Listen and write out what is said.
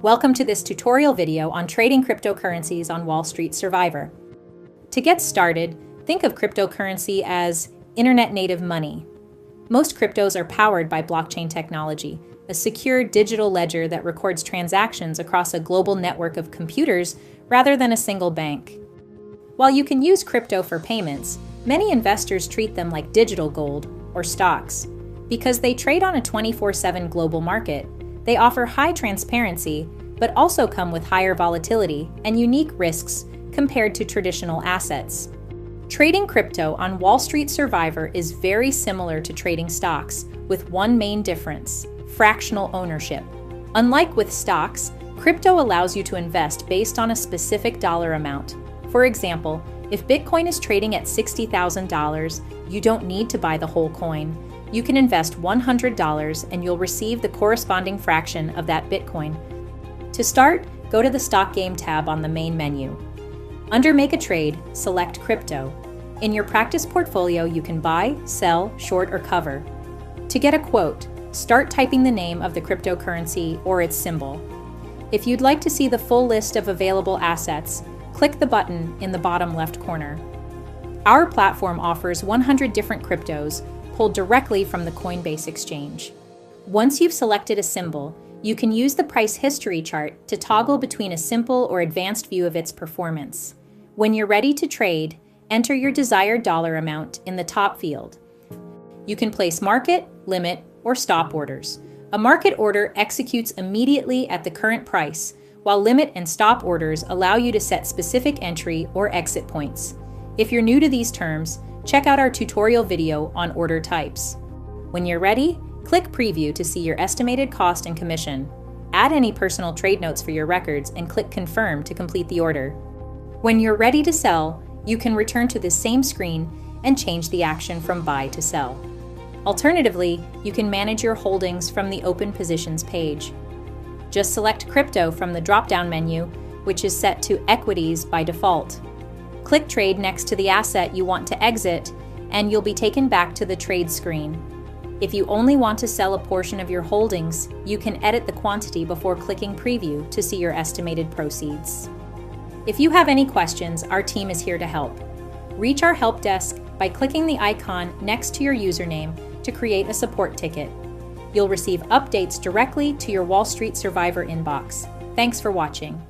Welcome to this tutorial video on trading cryptocurrencies on Wall Street Survivor. To get started, think of cryptocurrency as internet-native money. Most cryptos are powered by blockchain technology, a secure digital ledger that records transactions across a global network of computers rather than a single bank. While you can use crypto for payments, many investors treat them like digital gold or stocks. Because they trade on a 24/7 global market, they offer high transparency, but also come with higher volatility and unique risks compared to traditional assets. Trading crypto on Wall Street Survivor is very similar to trading stocks, with one main difference: fractional ownership. Unlike with stocks, crypto allows you to invest based on a specific dollar amount. For example, if Bitcoin is trading at $60,000, you don't need to buy the whole coin. You can invest $100 and you'll receive the corresponding fraction of that Bitcoin. To start, go to the Stock Game tab on the main menu. Under Make a Trade, select Crypto. In your practice portfolio, you can buy, sell, short, or cover. To get a quote, start typing the name of the cryptocurrency or its symbol. If you'd like to see the full list of available assets, click the button in the bottom left corner. Our platform offers 100 different cryptos pulled directly from the Coinbase exchange. Once you've selected a symbol, you can use the price history chart to toggle between a simple or advanced view of its performance. When you're ready to trade, enter your desired dollar amount in the top field. You can place market, limit, or stop orders. A market order executes immediately at the current price, while limit and stop orders allow you to set specific entry or exit points. If you're new to these terms, check out our tutorial video on order types. When you're ready, click Preview to see your estimated cost and commission. Add any personal trade notes for your records and click Confirm to complete the order. When you're ready to sell, you can return to the same screen and change the action from buy to sell. Alternatively, you can manage your holdings from the Open Positions page. Just select Crypto from the drop-down menu, which is set to Equities by default. Click Trade next to the asset you want to exit, and you'll be taken back to the trade screen. If you only want to sell a portion of your holdings, you can edit the quantity before clicking Preview to see your estimated proceeds. If you have any questions, our team is here to help. Reach our help desk by clicking the icon next to your username to create a support ticket. You'll receive updates directly to your Wall Street Survivor inbox. Thanks for watching.